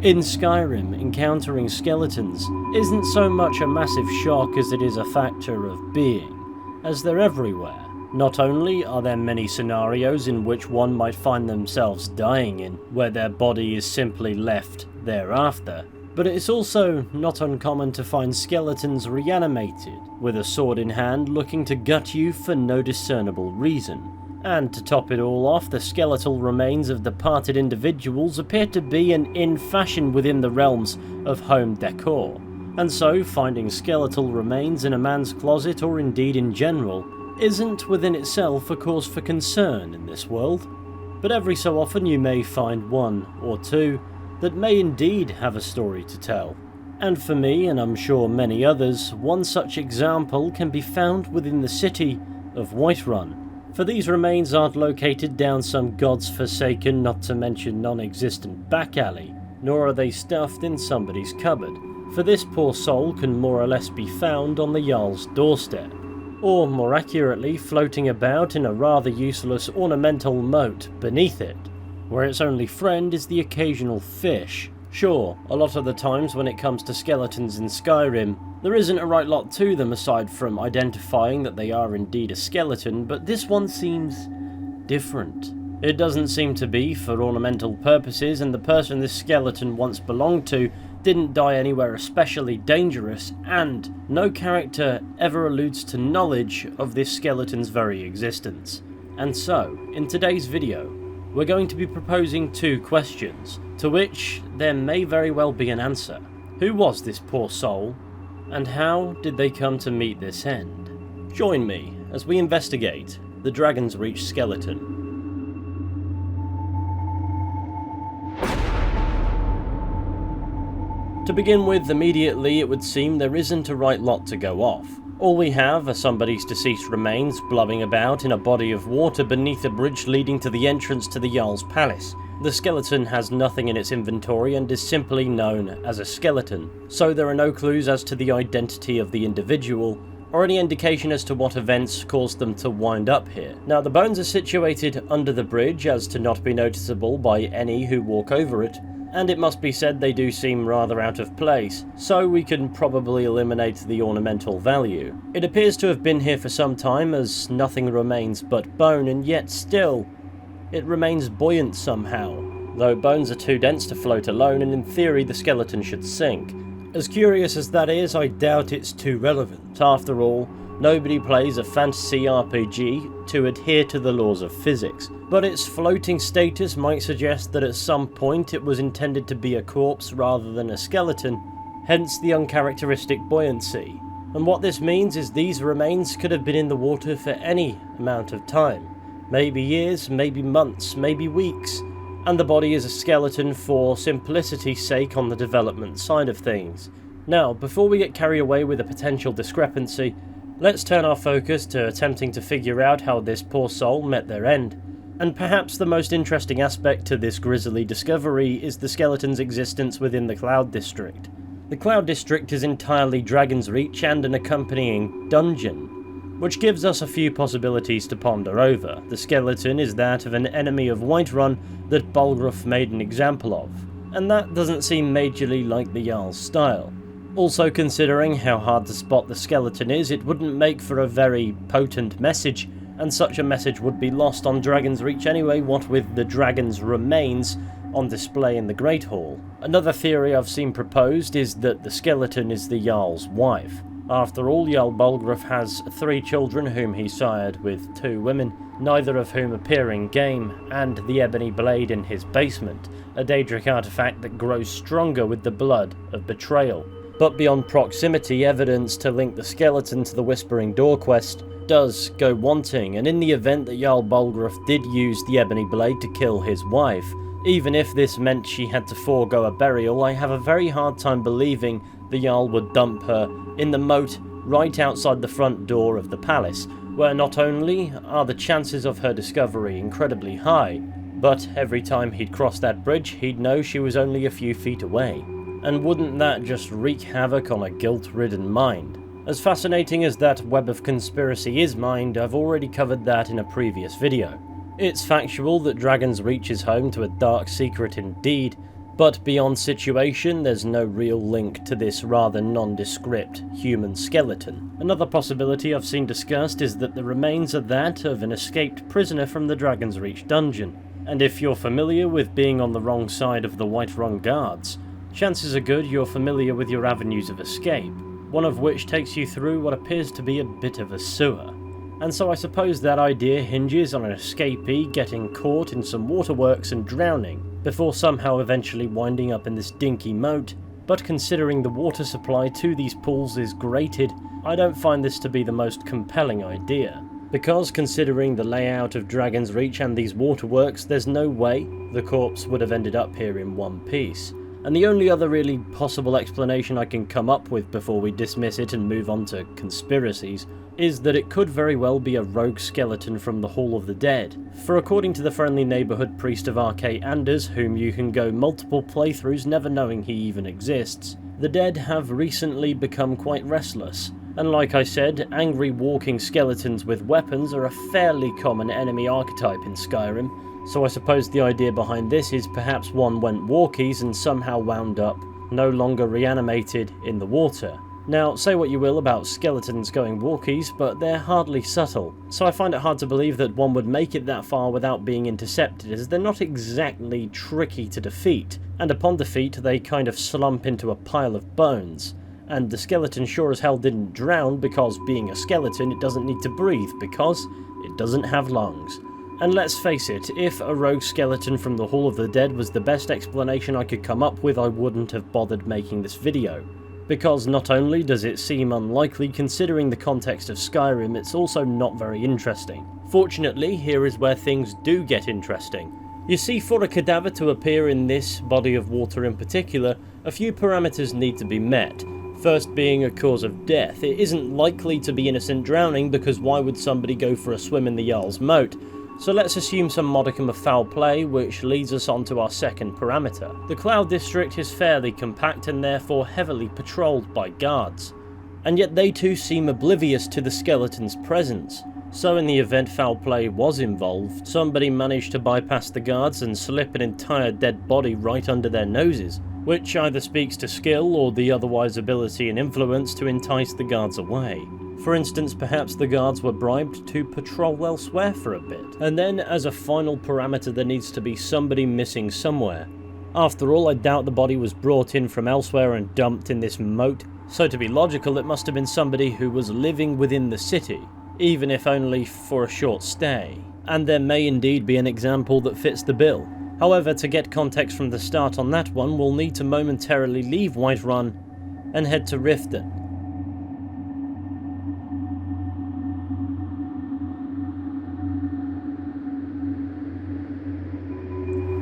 In Skyrim, encountering skeletons isn't so much a massive shock as it is a factor of being, as they're everywhere. Not only are there many scenarios in which one might find themselves dying in, where their body is simply left thereafter, but it's also not uncommon to find skeletons reanimated, with a sword in hand looking to gut you for no discernible reason. And to top it all off, the skeletal remains of departed individuals appear to be an in fashion within the realms of home decor. And so, finding skeletal remains in a man's closet, or indeed in general, isn't within itself a cause for concern in this world. But every so often you may find one or two that may indeed have a story to tell. And for me, and I'm sure many others, one such example can be found within the city of Whiterun. For these remains aren't located down some god's forsaken, not to mention non-existent back alley, nor are they stuffed in somebody's cupboard, for this poor soul can more or less be found on the Jarl's doorstep, or more accurately floating about in a rather useless ornamental moat beneath it, where its only friend is the occasional fish. Sure, a lot of the times when it comes to skeletons in Skyrim, there isn't a right lot to them aside from identifying that they are indeed a skeleton, but this one seems different. It doesn't seem to be for ornamental purposes, and the person this skeleton once belonged to didn't die anywhere especially dangerous, and no character ever alludes to knowledge of this skeleton's very existence. And so, in today's video, we're going to be proposing two questions, to which there may very well be an answer. Who was this poor soul, and how did they come to meet this end? Join me as we investigate the Dragonsreach skeleton. To begin with, immediately it would seem there isn't a right lot to go off. All we have are somebody's deceased remains blubbing about in a body of water beneath a bridge leading to the entrance to the Jarl's palace. The skeleton has nothing in its inventory and is simply known as a skeleton, so there are no clues as to the identity of the individual, or any indication as to what events caused them to wind up here. Now, the bones are situated under the bridge as to not be noticeable by any who walk over it, and it must be said they do seem rather out of place, so we can probably eliminate the ornamental value. It appears to have been here for some time, as nothing remains but bone, and yet still, it remains buoyant somehow, though bones are too dense to float alone, and in theory the skeleton should sink. As curious as that is, I doubt it's too relevant. After all, nobody plays a fantasy RPG to adhere to the laws of physics, but its floating status might suggest that at some point it was intended to be a corpse rather than a skeleton, hence the uncharacteristic buoyancy. And what this means is these remains could have been in the water for any amount of time. Maybe years, maybe months, maybe weeks, and the body is a skeleton for simplicity's sake on the development side of things. Now, before we get carried away with a potential discrepancy, let's turn our focus to attempting to figure out how this poor soul met their end. And perhaps the most interesting aspect to this grisly discovery is the skeleton's existence within the Cloud District. The Cloud District is entirely Dragonsreach and an accompanying dungeon, which gives us a few possibilities to ponder over. The skeleton is that of an enemy of Whiterun that Balgruuf made an example of, and that doesn't seem majorly like the Jarl's style. Also, considering how hard to spot the skeleton is, it wouldn't make for a very potent message, and such a message would be lost on Dragonsreach anyway, what with the dragon's remains on display in the Great Hall. Another theory I've seen proposed is that the skeleton is the Jarl's wife. After all, Jarl Balgruuf has 3 children whom he sired with 2 women, neither of whom appear in game, and the ebony blade in his basement, a Daedric artifact that grows stronger with the blood of betrayal. But beyond proximity, evidence to link the skeleton to the Whispering Door quest does go wanting, and in the event that Jarl Balgruuf did use the ebony blade to kill his wife, even if this meant she had to forego a burial, I have a very hard time believing the Jarl would dump her in the moat right outside the front door of the palace, where not only are the chances of her discovery incredibly high, but every time he'd cross that bridge he'd know she was only a few feet away. And wouldn't that just wreak havoc on a guilt-ridden mind? As fascinating as that web of conspiracy is mind, I've already covered that in a previous video. It's factual that Dragonsreach is home to a dark secret indeed, But beyond situation, there's no real link to this rather nondescript human skeleton. Another possibility I've seen discussed is that the remains are that of an escaped prisoner from the Dragonsreach dungeon. And if you're familiar with being on the wrong side of the Whiterun guards, chances are good you're familiar with your avenues of escape, one of which takes you through what appears to be a bit of a sewer. And so I suppose that idea hinges on an escapee getting caught in some waterworks and drowning, before somehow eventually winding up in this dinky moat. But considering the water supply to these pools is grated, I don't find this to be the most compelling idea. Because considering the layout of Dragonsreach and these waterworks, there's no way the corpse would have ended up here in one piece. And the only other really possible explanation I can come up with before we dismiss it and move on to conspiracies is that it could very well be a rogue skeleton from the Hall of the Dead. For according to the friendly neighbourhood priest of Arcade Anders, whom you can go multiple playthroughs never knowing he even exists, the dead have recently become quite restless. And like I said, angry walking skeletons with weapons are a fairly common enemy archetype in Skyrim, so I suppose the idea behind this is perhaps one went walkies and somehow wound up no longer reanimated in the water. Now, say what you will about skeletons going walkies, but they're hardly subtle, so I find it hard to believe that one would make it that far without being intercepted, as they're not exactly tricky to defeat, and upon defeat they kind of slump into a pile of bones. And the skeleton sure as hell didn't drown because, being a skeleton, it doesn't need to breathe because it doesn't have lungs. And let's face it, if a rogue skeleton from the Hall of the Dead was the best explanation I could come up with, I wouldn't have bothered making this video. Because not only does it seem unlikely considering the context of Skyrim, it's also not very interesting. Fortunately, here is where things do get interesting. You see, for a cadaver to appear in this body of water in particular, a few parameters need to be met. First being a cause of death. It isn't likely to be innocent drowning because why would somebody go for a swim in the Jarl's moat? So let's assume some modicum of foul play, which leads us on to our second parameter. The Cloud District is fairly compact and therefore heavily patrolled by guards. And yet they too seem oblivious to the skeleton's presence. So in the event foul play was involved, somebody managed to bypass the guards and slip an entire dead body right under their noses, which either speaks to skill or the otherwise ability and influence to entice the guards away. For instance, perhaps the guards were bribed to patrol elsewhere for a bit. And then, as a final parameter, there needs to be somebody missing somewhere. After all, I doubt the body was brought in from elsewhere and dumped in this moat, so to be logical, it must have been somebody who was living within the city, even if only for a short stay. And there may indeed be an example that fits the bill. However, to get context from the start on that one, we'll need to momentarily leave Whiterun and head to Riften.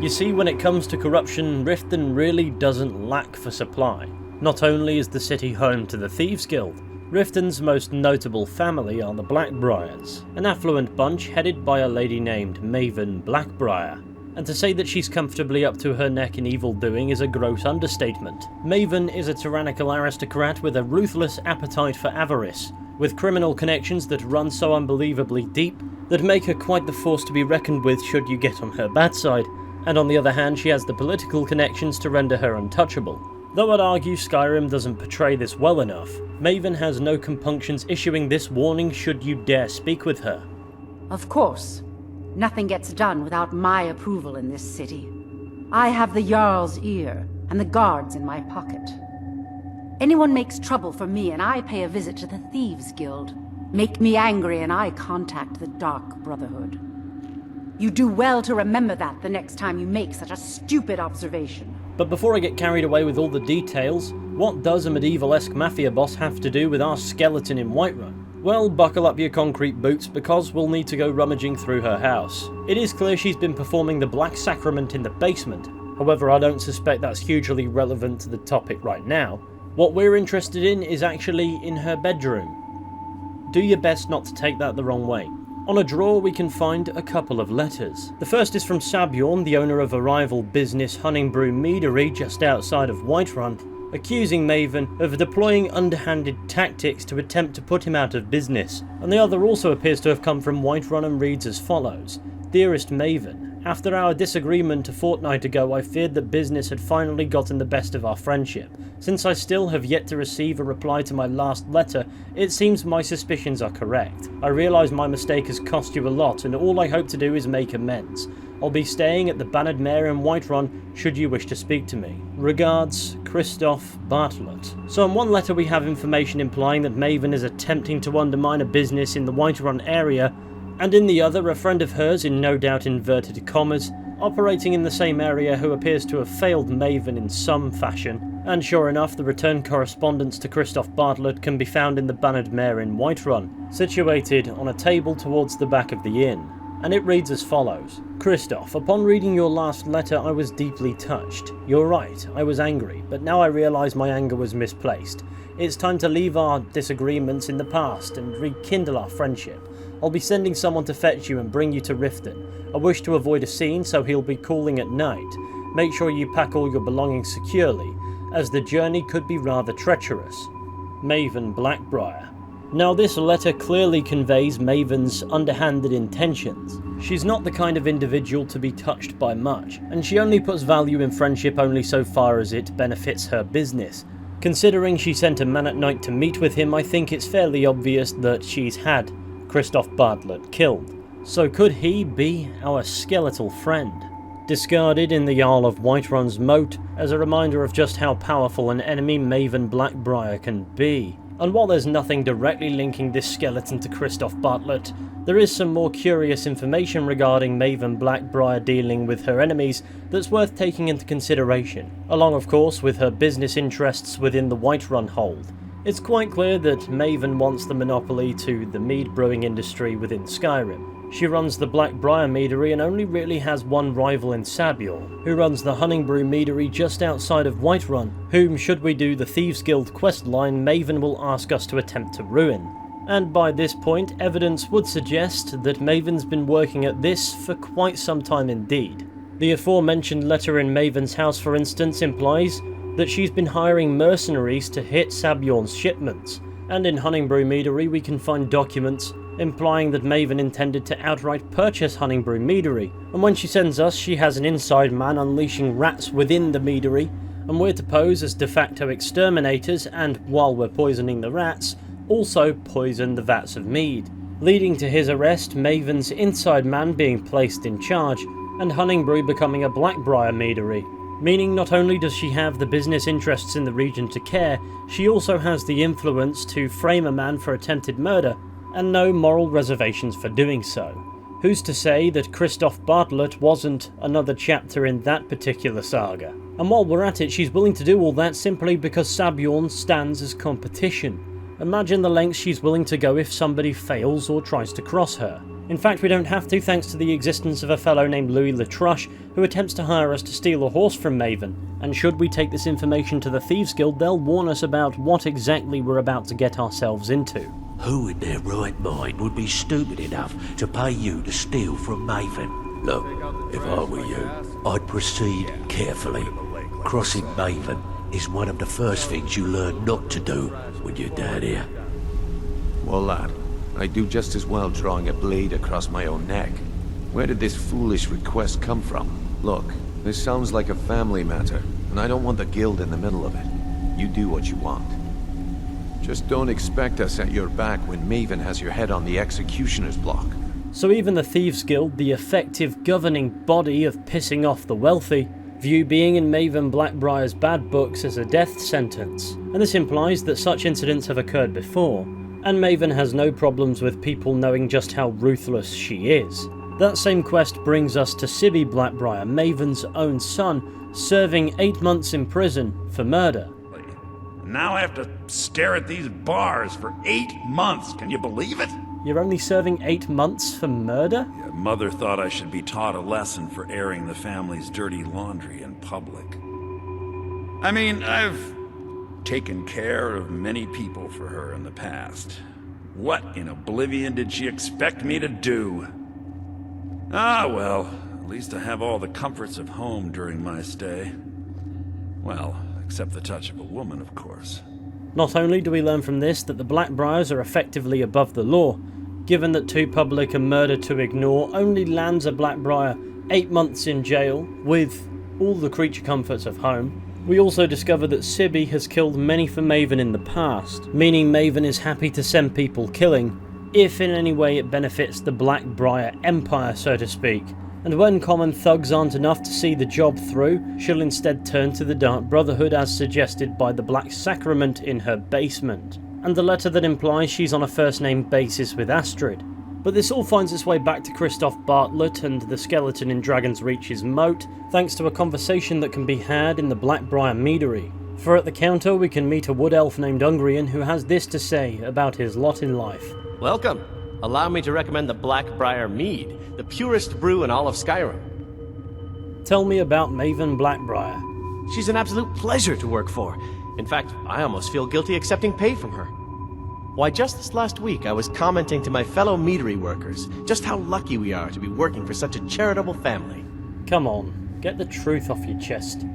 You see, when it comes to corruption, Riften really doesn't lack for supply. Not only is the city home to the Thieves Guild, Riften's most notable family are the Black Briars, an affluent bunch headed by a lady named Maven Black Briar. And to say that she's comfortably up to her neck in evil doing is a gross understatement. Maven is a tyrannical aristocrat with a ruthless appetite for avarice, with criminal connections that run so unbelievably deep that make her quite the force to be reckoned with should you get on her bad side. And on the other hand, she has the political connections to render her untouchable. Though I'd argue Skyrim doesn't portray this well enough, Maven has no compunctions issuing this warning should you dare speak with her. Of course. Nothing gets done without my approval in this city. I have the Jarl's ear and the guards in my pocket. Anyone makes trouble for me and I pay a visit to the Thieves Guild. Make me angry and I contact the Dark Brotherhood. You do well to remember that the next time you make such a stupid observation. But before I get carried away with all the details, what does a medieval-esque mafia boss have to do with our skeleton in Whiterun? Well, buckle up your concrete boots because we'll need to go rummaging through her house. It is clear she's been performing the Black Sacrament in the basement. However, I don't suspect that's hugely relevant to the topic right now. What we're interested in is actually in her bedroom. Do your best not to take that the wrong way. On a drawer we can find a couple of letters. The first is from Sabjorn, the owner of a rival business Honningbrew Meadery just outside of Whiterun, accusing Maven of deploying underhanded tactics to attempt to put him out of business. And the other also appears to have come from Whiterun and reads as follows: Dearest Maven, After our disagreement a fortnight ago, I feared that business had finally gotten the best of our friendship. Since I still have yet to receive a reply to my last letter, it seems my suspicions are correct. I realise my mistake has cost you a lot, and all I hope to do is make amends. I'll be staying at the Black Briar in Whiterun should you wish to speak to me. Regards, Christoph Bartlett. So in one letter we have information implying that Maven is attempting to undermine a business in the Whiterun area, and in the other, a friend of hers, in no doubt inverted commas, operating in the same area who appears to have failed Maven in some fashion. And sure enough, the return correspondence to Christoph Bartlett can be found in the Black Briar in Whiterun, situated on a table towards the back of the inn. And it reads as follows. Christoph, upon reading your last letter I was deeply touched. You're right, I was angry, but now I realise my anger was misplaced. It's time to leave our disagreements in the past and rekindle our friendship. I'll be sending someone to fetch you and bring you to Riften. I wish to avoid a scene, so he'll be calling at night. Make sure you pack all your belongings securely, as the journey could be rather treacherous. Maven Black Briar. Now this letter clearly conveys Maven's underhanded intentions. She's not the kind of individual to be touched by much, and she only puts value in friendship only so far as it benefits her business. Considering she sent a man at night to meet with him, I think it's fairly obvious that she's had Christoph Bartlett killed. So could he be our skeletal friend? Discarded in the Jarl of Whiterun's moat as a reminder of just how powerful an enemy Maven Black Briar can be. And while there's nothing directly linking this skeleton to Christoph Bartlett, there is some more curious information regarding Maven Black Briar dealing with her enemies that's worth taking into consideration, along of course with her business interests within the Whiterun hold. It's quite clear that Maven wants the monopoly to the mead brewing industry within Skyrim. She runs the Black Briar meadery and only really has one rival in Sabior, who runs the Honningbrew meadery just outside of Whiterun, whom, should we do the Thieves Guild questline, Maven will ask us to attempt to ruin. And by this point, evidence would suggest that Maven's been working at this for quite some time indeed. The aforementioned letter in Maven's house, for instance, implies that she's been hiring mercenaries to hit Sabjorn's shipments, and in Honningbrew meadery we can find documents implying that Maven intended to outright purchase Honningbrew meadery, and when she sends us she has an inside man unleashing rats within the meadery, and we're to pose as de facto exterminators and, while we're poisoning the rats, also poison the vats of mead, leading to his arrest, Maven's inside man being placed in charge, and Honningbrew becoming a Black Briar meadery. Meaning not only does she have the business interests in the region to care, she also has the influence to frame a man for attempted murder, and no moral reservations for doing so. Who's to say that Christoph Bartlett wasn't another chapter in that particular saga? And while we're at it, she's willing to do all that simply because Sabjorn stands as competition. Imagine the lengths she's willing to go if somebody fails or tries to cross her. In fact, we don't have to, thanks to the existence of a fellow named Louis Latruche, who attempts to hire us to steal a horse from Maven. And should we take this information to the Thieves Guild, they'll warn us about what exactly we're about to get ourselves into. Who in their right mind would be stupid enough to pay you to steal from Maven? Look, if I were you, I'd proceed carefully. Crossing Maven is one of the first things you learn not to do when you're down here. Well, lad, I'd do just as well drawing a blade across my own neck. Where did this foolish request come from? Look, this sounds like a family matter, and I don't want the guild in the middle of it. You do what you want. Just don't expect us at your back when Maven has your head on the executioner's block. So even the Thieves Guild, the effective governing body of pissing off the wealthy, view being in Maven Black Briar's bad books as a death sentence, and this implies that such incidents have occurred before, and Maven has no problems with people knowing just how ruthless she is. That same quest brings us to Sibby Black Briar, Maven's own son, serving 8 months in prison for murder. Now I have to stare at these bars for 8 months. Can you believe it? You're only serving 8 months for murder? Yeah, Mother thought I should be taught a lesson for airing the family's dirty laundry in public. I mean, I've taken care of many people for her in the past. What in oblivion did she expect me to do? Ah, well, at least I have all the comforts of home during my stay. Well, except the touch of a woman, of course. Not only do we learn from this that the Black Briars are effectively above the law, given that too public a murder to ignore only lands a Black Briar 8 months in jail, with all the creature comforts of home, we also discover that Sibby has killed many for Maven in the past, meaning Maven is happy to send people killing, if in any way it benefits the Black Briar Empire, so to speak. And when common thugs aren't enough to see the job through, she'll instead turn to the Dark Brotherhood as suggested by the Black Sacrament in her basement, and the letter that implies she's on a first-name basis with Astrid. But this all finds its way back to Christoph Bartlett and the skeleton in Dragonsreach's moat, thanks to a conversation that can be had in the Black Briar Meadery. For at the counter we can meet a wood elf named Ungrian who has this to say about his lot in life. Welcome. Allow me to recommend the Black Briar Mead, the purest brew in all of Skyrim. Tell me about Maven Blackbriar. She's an absolute pleasure to work for. In fact, I almost feel guilty accepting pay from her. Why, just this last week I was commenting to my fellow meadery workers just how lucky we are to be working for such a charitable family. Come on, get the truth off your chest.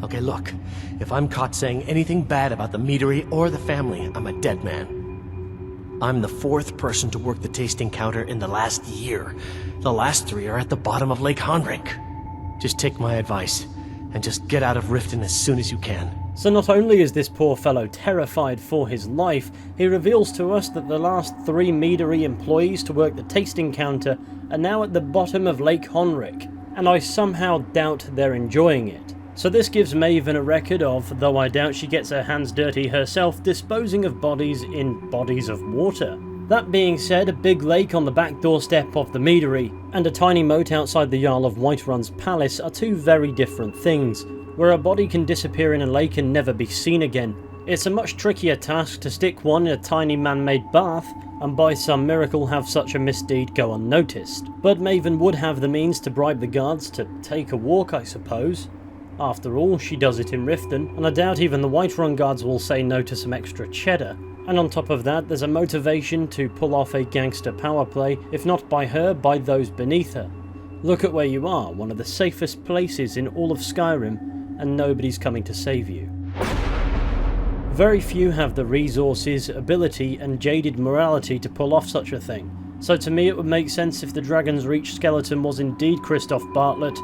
Okay, look, if I'm caught saying anything bad about the meadery or the family, I'm a dead man. I'm the 4th person to work the tasting counter in the last year. The last 3 are at the bottom of Lake Honrink. Just take my advice, and just get out of Riften as soon as you can. So not only is this poor fellow terrified for his life, he reveals to us that the last 3 meadery employees to work the tasting counter are now at the bottom of Lake Honrink, and I somehow doubt they're enjoying it. So this gives Maven a record of, though I doubt she gets her hands dirty herself, disposing of bodies in bodies of water. That being said, a big lake on the back doorstep of the meadery and a tiny moat outside the Jarl of Whiterun's palace are 2 very different things. Where a body can disappear in a lake and never be seen again, it's a much trickier task to stick one in a tiny man-made bath and by some miracle have such a misdeed go unnoticed. But Maven would have the means to bribe the guards to take a walk, I suppose. After all, she does it in Riften, and I doubt even the Whiterun guards will say no to some extra cheddar. And on top of that, there's a motivation to pull off a gangster power play, if not by her, by those beneath her. Look at where you are, one of the safest places in all of Skyrim, and nobody's coming to save you. Very few have the resources, ability, and jaded morality to pull off such a thing. So to me it would make sense if the Dragonsreach skeleton was indeed Christoph Bartlett,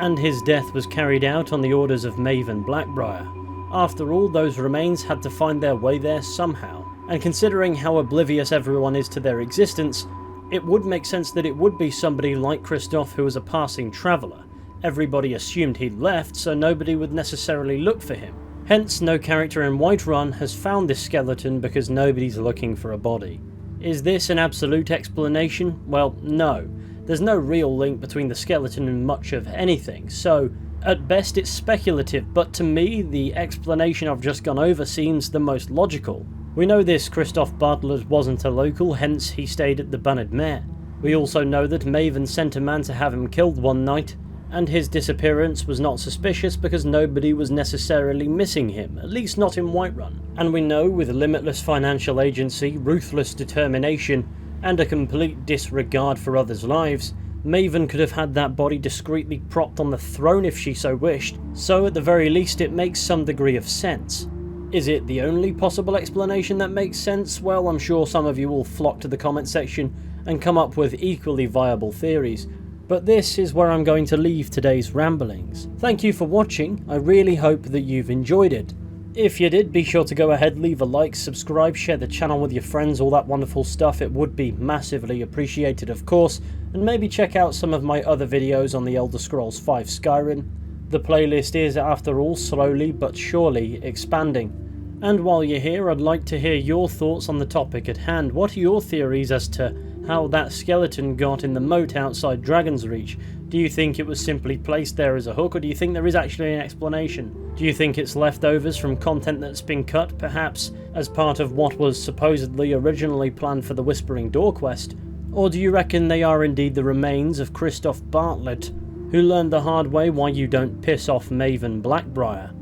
and his death was carried out on the orders of Maven Blackbriar. After all, those remains had to find their way there somehow, and considering how oblivious everyone is to their existence, it would make sense that it would be somebody like Christoph who was a passing traveller. Everybody assumed he'd left, so nobody would necessarily look for him. Hence, no character in Whiterun has found this skeleton because nobody's looking for a body. Is this an absolute explanation? Well, no. There's no real link between the skeleton and much of anything, so at best it's speculative, but to me the explanation I've just gone over seems the most logical. We know this Christoph Bartlett wasn't a local, hence he stayed at the Banned Mare. We also know that Maven sent a man to have him killed one night, and his disappearance was not suspicious because nobody was necessarily missing him, at least not in Whiterun. And we know with limitless financial agency, ruthless determination, and a complete disregard for others' lives, Maven could have had that body discreetly propped on the throne if she so wished, so at the very least it makes some degree of sense. Is it the only possible explanation that makes sense? Well, I'm sure some of you will flock to the comment section and come up with equally viable theories, but this is where I'm going to leave today's ramblings. Thank you for watching, I really hope that you've enjoyed it. If you did, be sure to go ahead, leave a like, subscribe, share the channel with your friends, all that wonderful stuff. It would be massively appreciated, of course, and maybe check out some of my other videos on the Elder Scrolls V Skyrim. The playlist is, after all, slowly but surely expanding. And while you're here, I'd like to hear your thoughts on the topic at hand. What are your theories as to how that skeleton got in the moat outside Dragonsreach? Do you think it was simply placed there as a hook, or do you think there is actually an explanation? Do you think it's leftovers from content that's been cut, perhaps as part of what was supposedly originally planned for the Whispering Door quest? Or do you reckon they are indeed the remains of Christoph Bartlett, who learned the hard way why you don't piss off Maven Blackbriar?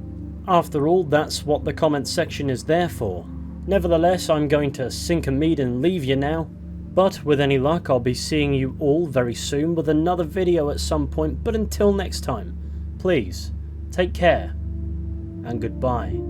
After all, that's what the comments section is there for. Nevertheless, I'm going to sink a mead and leave you now. But with any luck, I'll be seeing you all very soon with another video at some point. But until next time, please, take care and goodbye.